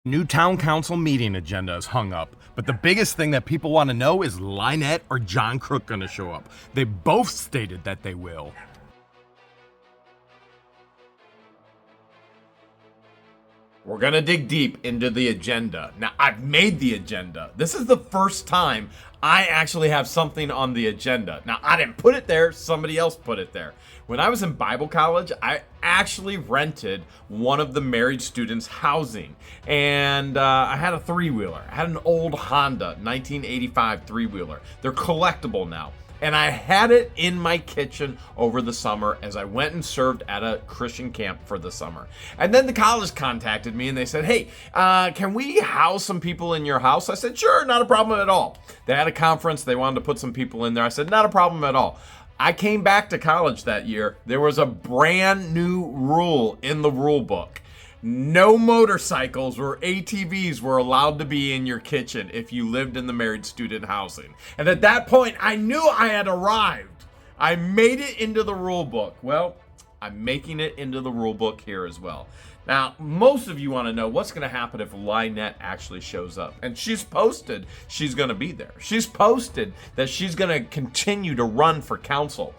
New town council meeting agenda is hung up, but the biggest thing that people want to know is LIEnette or John CROOK going to show up. They both stated that they will. We're going to dig deep into the agenda. Now, I've made the agenda. This is the first time I actually have something on the agenda. Now, I didn't put it there. Somebody else put it there. When I was in Bible college, I actually rented one of the married students' housing. And I had a three-wheeler. I had an old Honda 1985 three-wheeler. They're collectible now. And I had it in my kitchen over the summer as I went and served at a Christian camp for the summer. And then the college contacted me and they said, hey, can we house some people in your house? I said, sure, not a problem at all. They had a conference. They wanted to put some people in there. I said, not a problem at all. I came back to college that year. There was a brand new rule in the rule book. No motorcycles or ATVs were allowed to be in your kitchen if you lived in the married student housing. And at that point, I knew I had arrived. I made it into the rule book. Well, I'm making it into the rule book here as well. Now, most of you want to know what's going to happen if LIEnette actually shows up. And she's posted she's going to be there. She's posted that she's going to continue to run for council.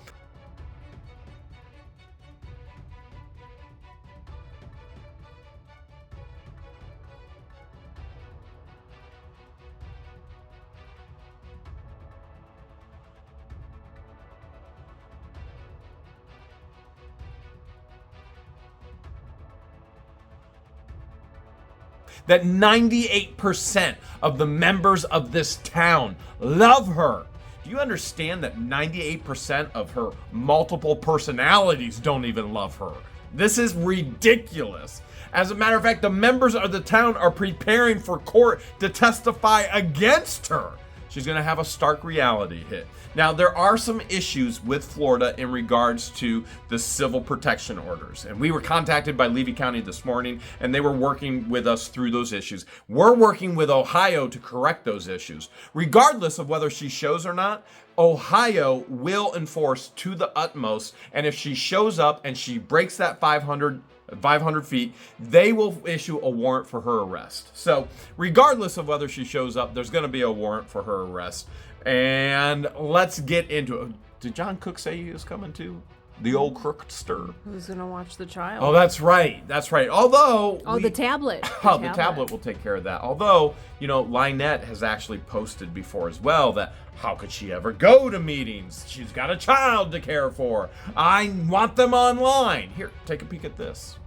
That 98% of the members of this town love her. Do you understand that 98% of her multiple personalities don't even love her? This is ridiculous. As a matter of fact, the members of the town are preparing for court to testify against her. She's going to have a stark reality hit. Now, there are some issues with Florida in regards to the civil protection orders. And we were contacted by Levy County this morning, and they were working with us through those issues. We're working with Ohio to correct those issues. Regardless of whether she shows or not, Ohio will enforce to the utmost. And if she shows up and she breaks that 500 feet, they will issue a warrant for her arrest. So regardless of whether she shows up, there's going to be a warrant for her arrest. And let's get into it. Did John Cook say he was coming too? The old crookster. Who's going to watch the child? Oh, that's right. That's right. Although... the tablet. The tablet will take care of that. Although, LIEnette has actually posted before as well that how could she ever go to meetings? She's got a child to care for. I want them online. Here, take a peek at this.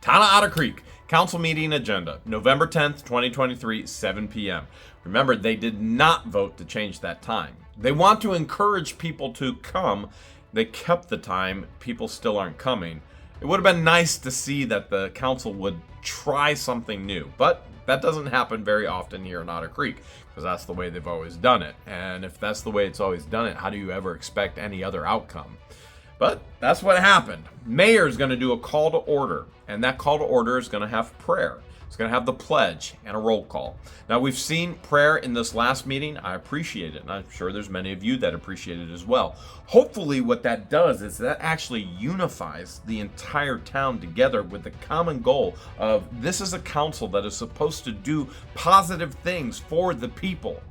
Town of Otter Creek, council meeting agenda, November 10th, 2023, 7 p.m. Remember, they did not vote to change that time. They want to encourage people to come. They kept the time. People still aren't coming. It would have been nice to see that the council would try something new, but that doesn't happen very often here in Otter Creek because that's the way they've always done it. And if that's the way it's always done it, how do you ever expect any other outcome? But that's what happened. Mayor's going to do a call to order, and that call to order is going to have prayer. It's going to have the pledge and a roll call. Now, we've seen prayer in this last meeting. I appreciate it, and I'm sure there's many of you that appreciate it as well. Hopefully, what that does is that actually unifies the entire town together with the common goal of this is a council that is supposed to do positive things for the people.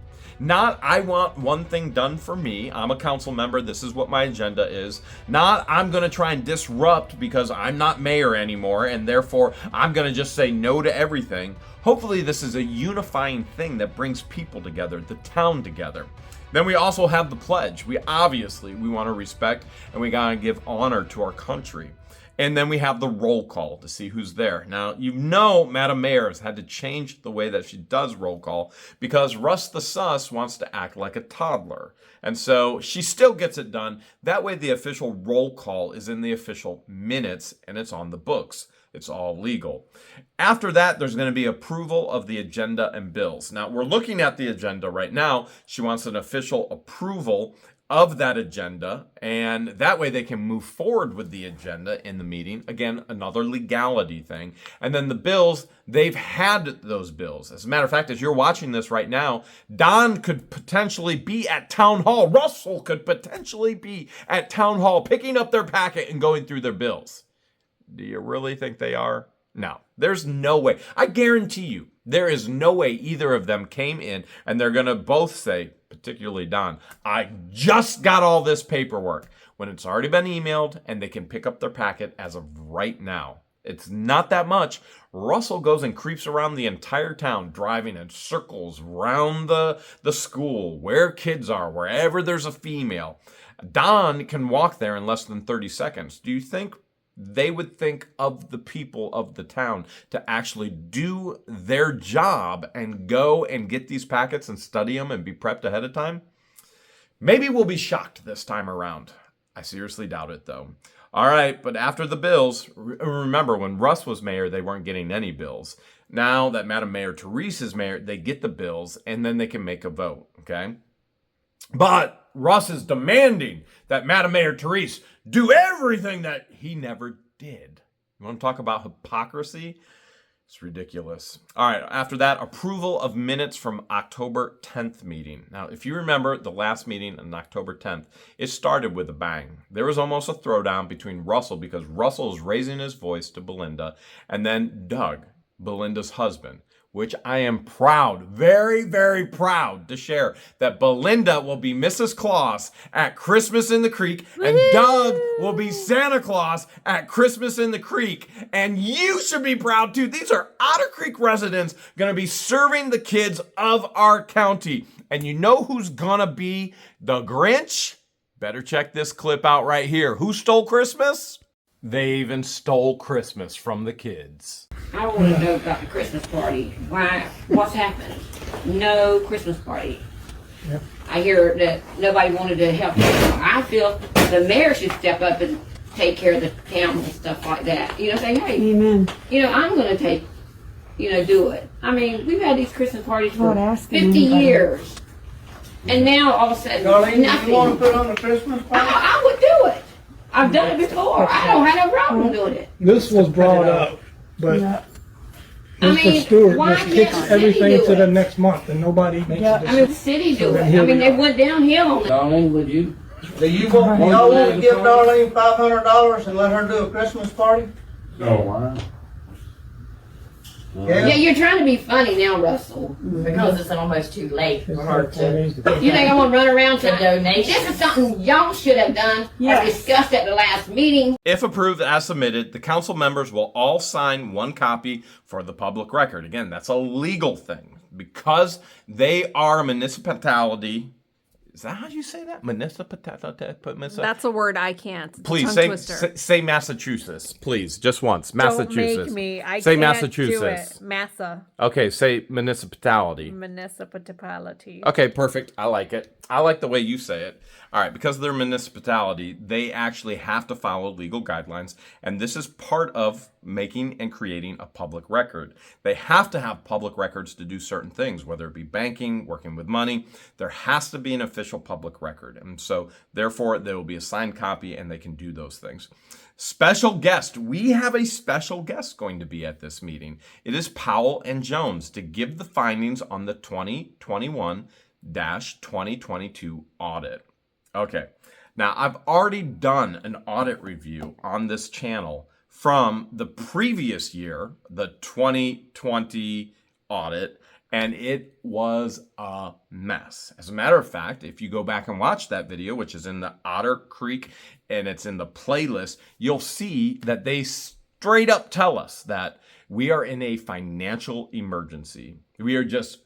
Not, I want one thing done for me. I'm a council member. This is what my agenda is. Not, I'm going to try and disrupt because I'm not mayor anymore, and therefore I'm going to just say no to everything. Hopefully this is a unifying thing that brings people together, the town together. Then we also have the pledge. We want to respect and we got to give honor to our country. And then we have the roll call to see who's there. Now, Madam Mayor has had to change the way that she does roll call because Russ the Sus wants to act like a toddler. And so she still gets it done. That way the official roll call is in the official minutes and it's on the books. It's all legal. After that, there's going to be approval of the agenda and bills. Now, we're looking at the agenda right now. She wants an official approval of that agenda, and that way they can move forward with the agenda in the meeting. Again, another legality thing. And then the bills, they've had those bills. As a matter of fact, as you're watching this right now, Don could potentially be at town hall. Russell could potentially be at town hall picking up their packet and going through their bills. Do you really think they are? No, there's no way. I guarantee you, there is no way either of them came in and they're going to both say, particularly Don, I just got all this paperwork, when it's already been emailed and they can pick up their packet as of right now. It's not that much. Russell goes and creeps around the entire town, driving in circles around the school, where kids are, wherever there's a female. Don can walk there in less than 30 seconds. Do you think they would think of the people of the town to actually do their job and go and get these packets and study them and be prepped ahead of time? Maybe we'll be shocked this time around. I seriously doubt it, though. All right, but after the bills, remember when Russ was mayor, they weren't getting any bills. Now that Madam Mayor Therese is mayor, they get the bills and then they can make a vote, okay? But Russ is demanding that Madam Mayor Therese do everything that he never did. You want to talk about hypocrisy? It's ridiculous. All right, after that, approval of minutes from October 10th meeting. Now, if you remember the last meeting on October 10th, it started with a bang. There was almost a throwdown between Russell because Russell is raising his voice to Belinda, and then Doug, Belinda's husband, which I am proud, very, very proud to share that Belinda will be Mrs. Claus at Christmas in the Creek and Doug will be Santa Claus at Christmas in the Creek. And you should be proud too. These are Otter Creek residents going to be serving the kids of our county. And you know who's going to be the Grinch? Better check this clip out right here. Who stole Christmas? They even stole Christmas from the kids. I want to know about the Christmas party. Why? What's happened? No Christmas party. Yep. I hear that nobody wanted to help. I feel the mayor should step up and take care of the town and stuff like that. You know, say, hey, amen. You know, I'm going to take, you know, do it. I mean, we've had these Christmas parties for 50 years. And now all of a sudden, Darlene, nothing. you want to put on a Christmas party? I would do it. I've done it before. I don't have no problem doing it. This was brought up, but I mean, Mr. Stewart why just can't kicks the city everything do to it? the next month and nobody makes a I mean, the decision. city So do then it. here I mean, we they are. went downhill on it. Darlene, would you? Do you want, y'all want to give Darlene $500 and let her do a Christmas party? No. Why? Yeah, you're trying to be funny now, Russell. Because it's almost too late for her to You think I'm gonna run around to donation. This is something y'all should have done or discussed at the last meeting. If approved as submitted, the council members will all sign one copy for the public record. Again, that's a legal thing. Because they are a municipality. Is that how you say that? Municipality? That's a word I can't. It's a Please tongue twister. say Massachusetts. Please, just once. Massachusetts. Don't make me. I say can't Massachusetts. do it. Massa. Okay, say municipality. Municipality. Okay, perfect. I like it. I like the way you say it. All right, because they're a municipality, they actually have to follow legal guidelines, and this is part of making and creating a public record. They have to have public records to do certain things, whether it be banking, working with money. There has to be an official public record, and so therefore there will be a signed copy, and they can do those things. Special guest. We have a special guest going to be at this meeting. It is Powell and Jones to give the findings on the 2021-2022 audit. Okay, now I've already done an audit review on this channel from the previous year, the 2020 audit, and it was a mess. As a matter of fact, if you go back and watch that video, which is in the Otter Creek and it's in the playlist, you'll see that they straight up tell us that we are in a financial emergency. We are just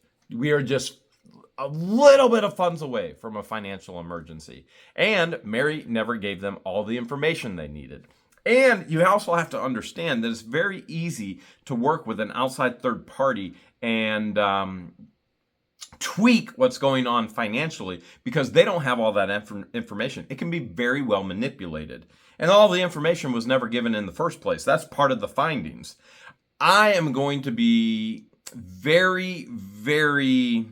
a little bit of funds away from a financial emergency. And Mary never gave them all the information they needed. And you also have to understand that it's very easy to work with an outside third party and tweak what's going on financially because they don't have all that information. It can be very well manipulated. And all the information was never given in the first place. That's part of the findings. I am going to be very, very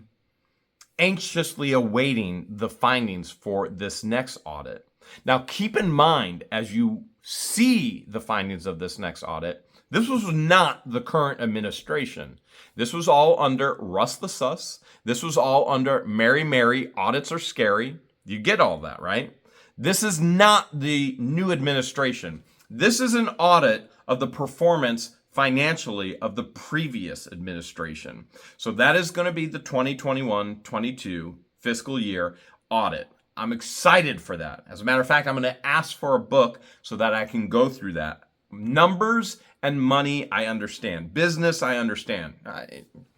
anxiously awaiting the findings for this next audit. Now, keep in mind, as you see the findings of this next audit, this was not the current administration. This was all under Russ the Sus. This was all under Mary, audits are scary. You get all that, right? This is not the new administration. This is an audit of the performance financially of the previous administration. So that is going to be the 2021-22 fiscal year audit. I'm excited for that. As a matter of fact, I'm going to ask for a book so that I can go through that. Numbers and money, I understand. Business, I understand.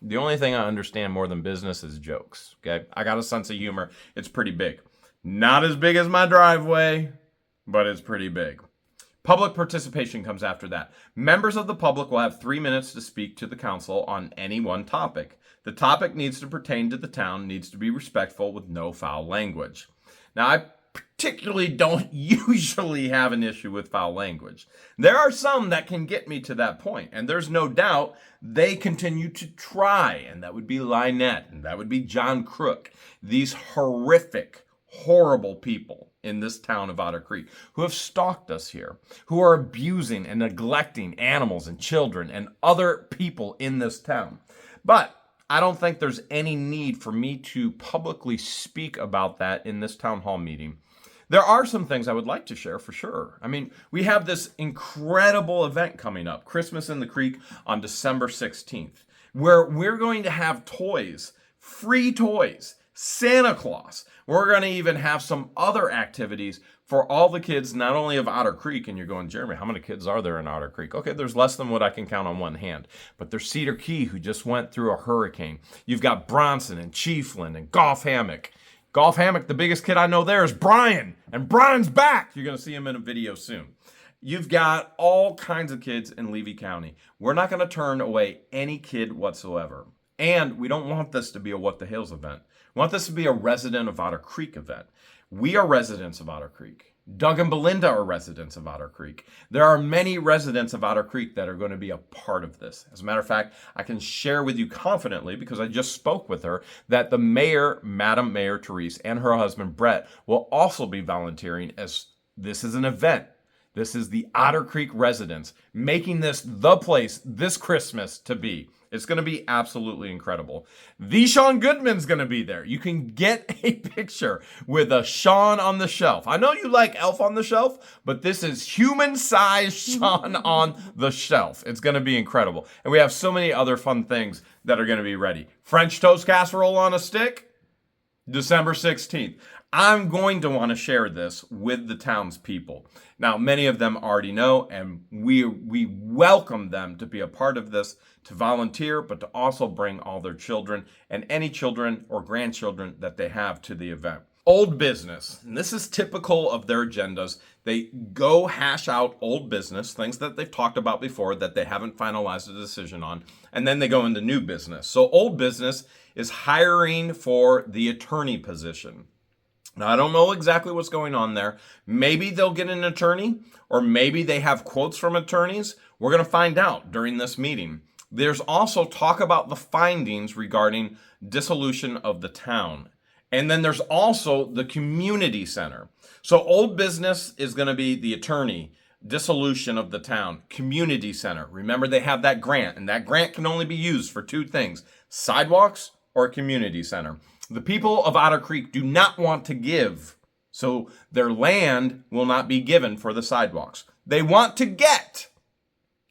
The only thing I understand more than business is jokes, okay? I got a sense of humor. It's pretty big. Not as big as my driveway, but it's pretty big. Public participation comes after that. Members of the public will have 3 minutes to speak to the council on any one topic. The topic needs to pertain to the town, needs to be respectful with no foul language. Now, I particularly don't usually have an issue with foul language. There are some that can get me to that point, and there's no doubt they continue to try, and that would be LIEnette, and that would be John CROOK, these horrific, horrible people in this town of Otter Creek who have stalked us here, who are abusing and neglecting animals and children and other people in this town. But I don't think there's any need for me to publicly speak about that in this town hall meeting. There are some things I would like to share for sure. I mean, we have this incredible event coming up, Christmas in the Creek on December 16th, where we're going to have toys, free toys, Santa Claus. We're going to even have some other activities for all the kids, not only of Otter Creek. And you're going, Jeremy, how many kids are there in Otter Creek? Okay, there's less than what I can count on one hand. But there's Cedar Key, who just went through a hurricane. You've got Bronson and Chiefland and Golf Hammock. Golf Hammock, the biggest kid I know there is Brian. And Brian's back. You're going to see him in a video soon. You've got all kinds of kids in Levy County. We're not going to turn away any kid whatsoever. And we don't want this to be a What the Hales event. We want this to be a resident of Otter Creek event. We are residents of Otter Creek. Doug and Belinda are residents of Otter Creek. There are many residents of Otter Creek that are going to be a part of this. As a matter of fact, I can share with you confidently, because I just spoke with her, that the mayor, Madam Mayor Therese, and her husband Brett will also be volunteering, as this is an event. This is the Otter Creek residents making this the place this Christmas to be. It's going to be absolutely incredible. The Sean Goodman's going to be there. You can get a picture with a Sean on the shelf. I know you like Elf on the Shelf, but this is human-sized Sean on the shelf. It's going to be incredible. And we have so many other fun things that are going to be ready. French toast casserole on a stick, December 16th. I'm going to want to share this with the townspeople. Now, many of them already know, and we welcome them to be a part of this, to volunteer, but to also bring all their children and any children or grandchildren that they have to the event. Old business, and this is typical of their agendas. They go hash out old business, things that they've talked about before that they haven't finalized a decision on, and then they go into new business. So old business is hiring for the attorney position. Now, I don't know exactly what's going on there. Maybe they'll get an attorney, or maybe they have quotes from attorneys. We're going to find out during this meeting. There's also talk about the findings regarding dissolution of the town. And then there's also the community center. So old business is going to be the attorney, dissolution of the town, community center. Remember, they have that grant, and that grant can only be used for two things: sidewalks or a community center. The people of Otter Creek do not want to give, so their land will not be given for the sidewalks. They want to get.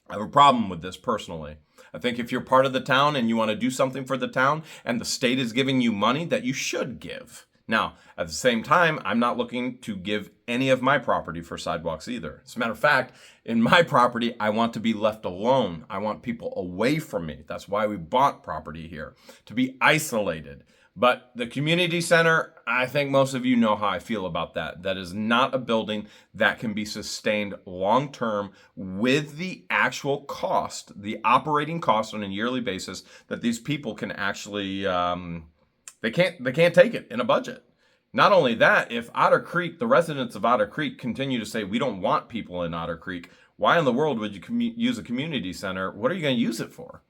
I have a problem with this personally. I think if you're part of the town and you want to do something for the town and the state is giving you money, that you should give. Now, at the same time, I'm not looking to give any of my property for sidewalks either. As a matter of fact, in my property, I want to be left alone. I want people away from me. That's why we bought property here, to be isolated. But the community center, I think most of you know how I feel about that. That is not a building that can be sustained long-term with the actual cost, the operating cost on a yearly basis that these people can actually, they can't take it in a budget. Not only that, if Otter Creek, the residents of Otter Creek continue to say, we don't want people in Otter Creek, why in the world would you use a community center? What are you going to use it for?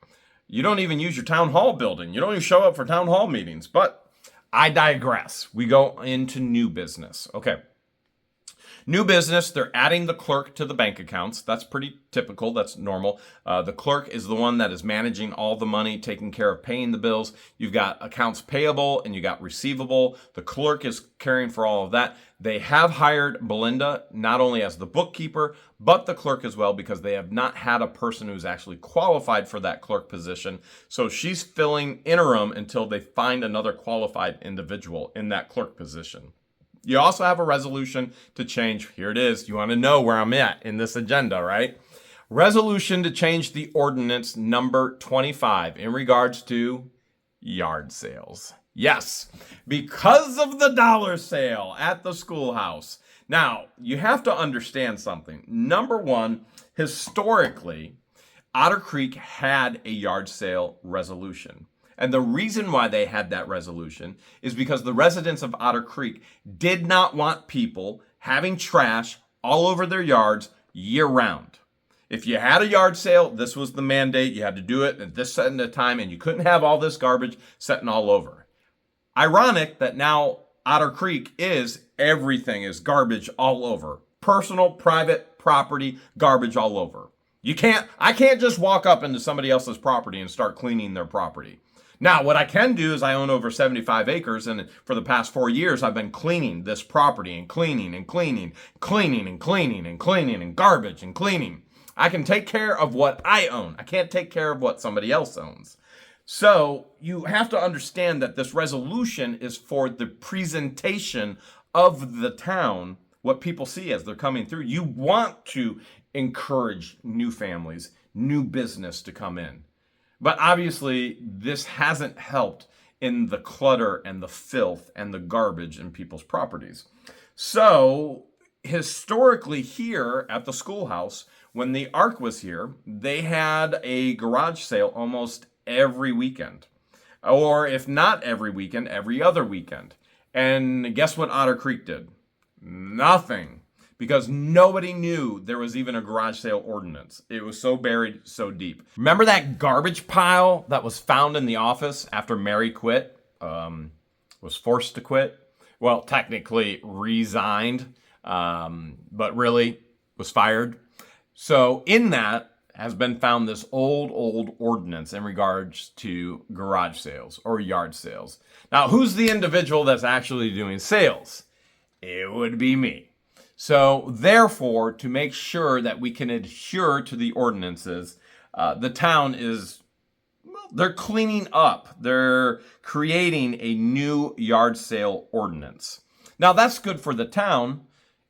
You don't even use your town hall building. You don't even show up for town hall meetings. But I digress. We go into new business. Okay. New business, they're adding the clerk to the bank accounts. That's pretty typical. That's normal. The clerk is the one that is managing all the money, taking care of paying the bills. You've got accounts payable and you got receivable. The clerk is caring for all of that. They have hired Belinda not only as the bookkeeper, but the clerk as well, because they have not had a person who's actually qualified for that clerk position. So she's filling interim until they find another qualified individual in that clerk position. You also have a resolution to change. Here it is. You want to know where I'm at in this agenda, right? Resolution to change the ordinance number 25 in regards to yard sales. Yes, because of the dollar sale at the schoolhouse. Now, you have to understand something. Number one, historically, Otter Creek had a yard sale resolution. And the reason why they had that resolution is because the residents of Otter Creek did not want people having trash all over their yards year round. If you had a yard sale, this was the mandate. You had to do it at this set of time, and you couldn't have all this garbage sitting all over. Ironic that now Otter Creek is everything is garbage all over. Personal, private property, garbage all over. I can't just walk up into somebody else's property and start cleaning their property. Now, what I can do is I own over 75 acres, and for the past 4 years, I've been cleaning this property and cleaning and cleaning, cleaning and cleaning and cleaning and garbage and cleaning. I can take care of what I own. I can't take care of what somebody else owns. So you have to understand that this resolution is for the presentation of the town, what people see as they're coming through. You want to encourage new families, new business to come in. But obviously, this hasn't helped in the clutter and the filth and the garbage in people's properties. So, historically here at the schoolhouse, when the Ark was here, they had a garage sale almost every weekend. Or if not every weekend, every other weekend. And guess what Otter Creek did? Nothing. Because nobody knew there was even a garage sale ordinance. It was so buried so deep. Remember that garbage pile that was found in the office after Mary quit? Was forced to quit? Well, technically resigned, but really was fired. So in that has been found this old ordinance in regards to garage sales or yard sales. Now, who's the individual that's actually doing sales? It would be me. So therefore, to make sure that we can adhere to the ordinances, the town is, they're cleaning up. They're creating a new yard sale ordinance. Now that's good for the town,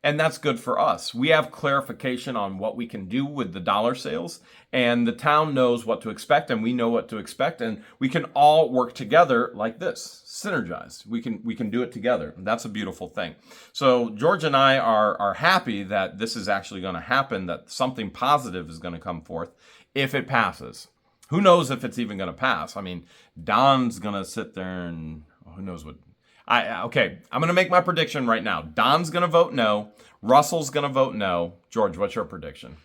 and that's good for us. We have clarification on what we can do with the dollar sales, and the town knows what to expect, and we know what to expect, and we can all work together like this, synergize. We can do it together. And that's a beautiful thing. So George and I are happy that this is actually going to happen, that something positive is going to come forth if it passes. Who knows if it's even going to pass? I mean, Don's going to sit there and who knows what. Okay, I'm going to make my prediction right now. Don's going to vote no. Russell's going to vote no. George, what's your prediction?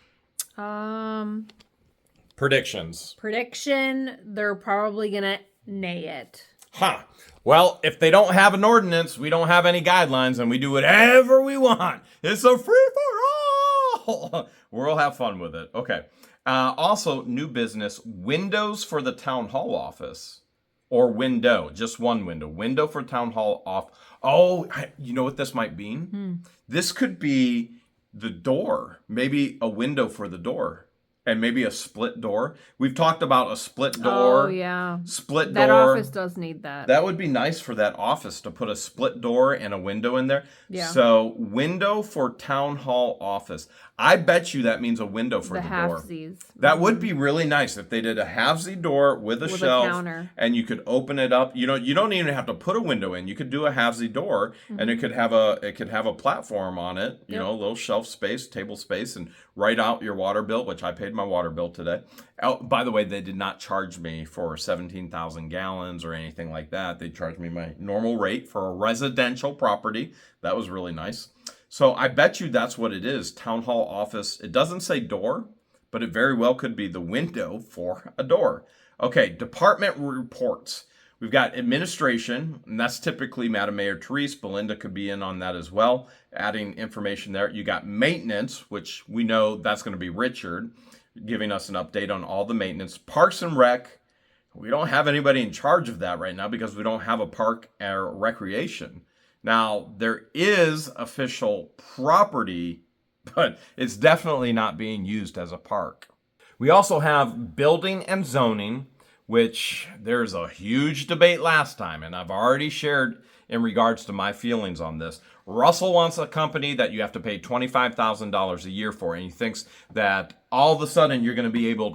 Predictions. Prediction, they're probably gonna nay it. Huh. Well, if they don't have an ordinance, we don't have any guidelines, and we do whatever we want. It's a free-for-all. We'll have fun with it. Okay. Also, new business, windows for the town hall office. Or window, just one window. Window for town hall off. Oh, you know what this might mean? This could be the door. Maybe a window for the door. And maybe a split door. We've talked about a split door. Oh, yeah. Split That door. office does need that. That would be nice for that office to put a split door and a window in there. Yeah. So, window for town hall office. I bet you that means a window for the door. halfsies. That would be really nice if they did a halfsy door with a shelf counter. and you could open it up. You know, you don't even have to put a window in. You could do a halfsy door and it could have a platform on it, you know, a little shelf space, table space, and write out your water bill, which I paid my water bill today. Oh, by the way, they did not charge me for 17,000 gallons or anything like that. They charged me my normal rate for a residential property. That was really nice. So I bet you that's what it is, town hall office. It doesn't say door, but it very well could be the window for a door. Okay, department reports. We've got administration, and that's typically Madam Mayor Therese. Belinda could be in on that as well, adding information there. You got maintenance, which we know that's going to be Richard, giving us an update on all the maintenance. Parks and Rec, we don't have anybody in charge of that right now because we don't have a park or recreation. Now, there is official property, but it's definitely not being used as a park. We also have building and zoning, which there's a huge debate last time, and I've already shared in regards to my feelings on this. Russell wants a company that you have to pay $25,000 a year for, and he thinks that all of a sudden you're going to be able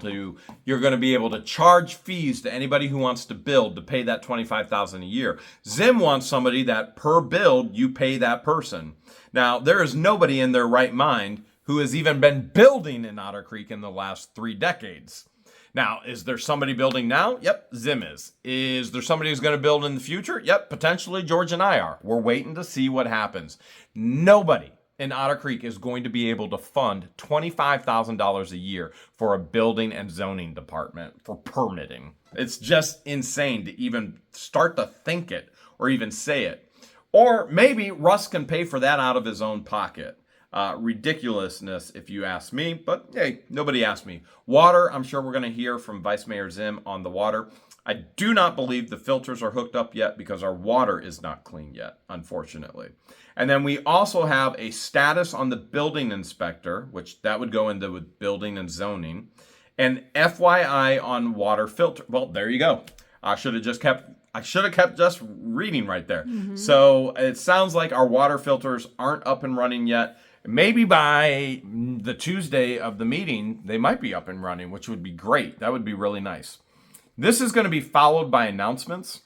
to charge fees to anybody who wants to build to pay that $25,000 a year. Zim wants somebody that per build you pay that person. Now, there is nobody in their right mind who has even been building in Otter Creek in the last 3 decades. Now, is there somebody building now? Yep, Zim is. Is there somebody who's going to build in the future? Yep, potentially George and I are. We're waiting to see what happens. Nobody in Otter Creek is going to be able to fund $25,000 a year for a building and zoning department for permitting. It's just insane to even start to think it or even say it. Or maybe Russ can pay for that out of his own pocket. Ridiculousness, if you ask me, but hey, nobody asked me. Water, I'm sure we're going to hear from Vice Mayor Zim on the water. I do not believe the filters are hooked up yet because our water is not clean yet, unfortunately. And then we also have a status on the building inspector, which that would go into with building and zoning, and FYI on water filter. Well, there you go. I should have kept just reading right there. So it sounds like our water filters aren't up and running yet. Maybe by the Tuesday of the meeting, they might be up and running, which would be great. That would be really nice. This is going to be followed by announcements.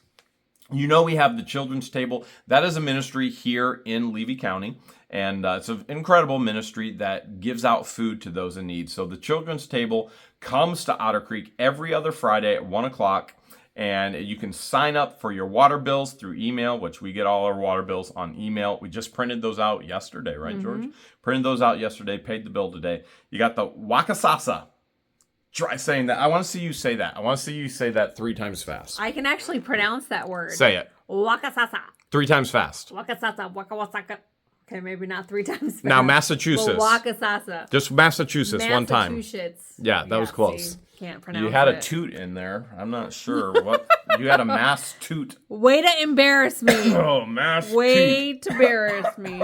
You know, we have the Children's Table. That is a ministry here in Levy County, and it's an incredible ministry that gives out food to those in need. So the Children's Table comes to Otter Creek every other Friday at 1 o'clock. And you can sign up for your water bills through email, which we get all our water bills on email. We just printed those out yesterday, right, George? Printed those out yesterday, paid the bill today. You got the Wakasasa. Try saying that. I want to see you say that. I want to see you say that 3 times fast. I can actually pronounce that word. Say it. Wakasasa. 3 times fast. Wakasasa. Wakawasaka. Okay, maybe not 3 times fast. Now, Massachusetts. Well, Wakasasa. Just Massachusetts one time. Massachusetts. Yeah, that was close. See, can't pronounce it. You had a toot in there. I'm not sure what. You had a mass toot. Way to embarrass me. Oh, mass Way toot. to embarrass me.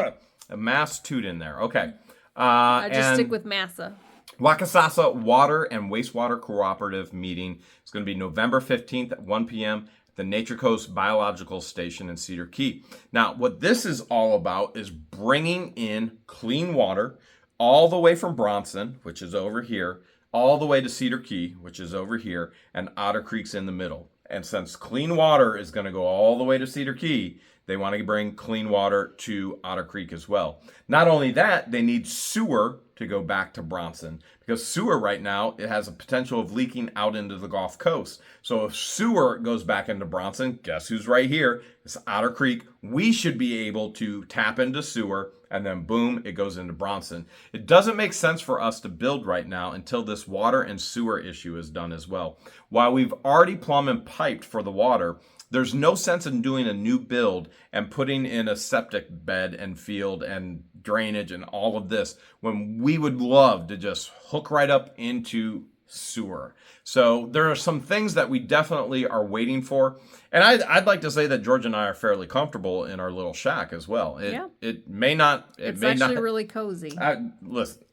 A mass toot in there. Okay. I just and stick with massa. Wakasasa Water and Wastewater Cooperative meeting is going to be November 15th at 1 p.m. at the Nature Coast Biological Station in Cedar Key. Now, what this is all about is bringing in clean water all the way from Bronson, which is over here, all the way to Cedar Key, which is over here, and Otter Creek's in the middle. And since clean water is going to go all the way to Cedar Key, they want to bring clean water to Otter Creek as well. Not only that, they need sewer to go back to Bronson, because sewer right now, it has a potential of leaking out into the Gulf Coast. So if sewer goes back into Bronson, guess who's right here? It's Otter Creek. We should be able to tap into sewer, and then boom, it goes into Bronson. It doesn't make sense for us to build right now until this water and sewer issue is done as well. While we've already plumbed and piped for the water, there's no sense in doing a new build and putting in a septic bed and field and drainage and all of this when we would love to just hook right up into sewer. So there are some things that we definitely are waiting for. And I'd like to say that George and I are fairly comfortable in our little shack as well. It may not. It's actually really cozy. Listen,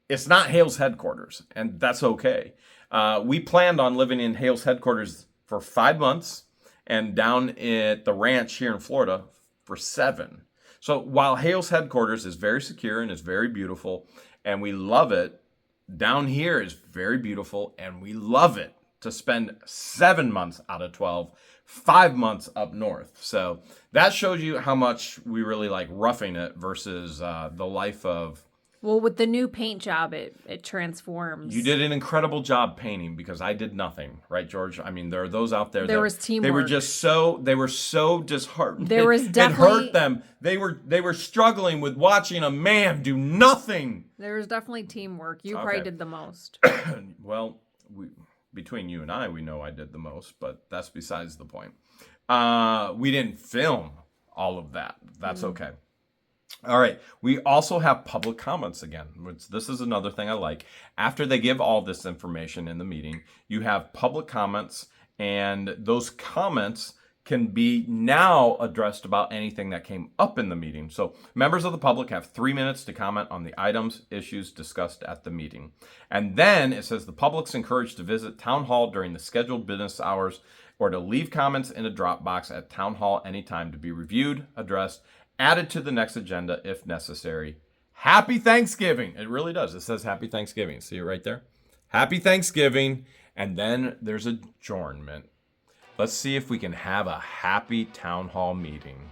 it's not Hale's headquarters, and that's okay. We planned on living in Hale's headquarters for 5 months and down at the ranch here in Florida for 7. So while Hale's headquarters is very secure and is very beautiful, and we love it, down here is very beautiful, and we love it to spend 7 months out of 12, 5 months up north. So that shows you how much we really like roughing it versus the life of... Well, with the new paint job, it transforms. You did an incredible job painting because I did nothing, right, George? I mean, there are those out there. There was teamwork. They were so disheartened. There was definitely... It hurt them. They were struggling with watching a man do nothing. There was definitely teamwork. You probably did the most. Well, between you and I, we know I did the most, but that's besides the point. We didn't film all of that. That's okay. All right. We also have public comments again, which this is another thing I like. After they give all this information in the meeting, you have public comments, and those comments can be now addressed about anything that came up in the meeting. So members of the public have 3 minutes to comment on the items, issues discussed at the meeting. And then it says the public's encouraged to visit Town Hall during the scheduled business hours or to leave comments in a drop box at Town Hall anytime to be reviewed, addressed, added to the next agenda if necessary. Happy Thanksgiving. It really does. It says Happy Thanksgiving. See it right there? Happy Thanksgiving. And then there's adjournment. Let's see if we can have a happy town hall meeting.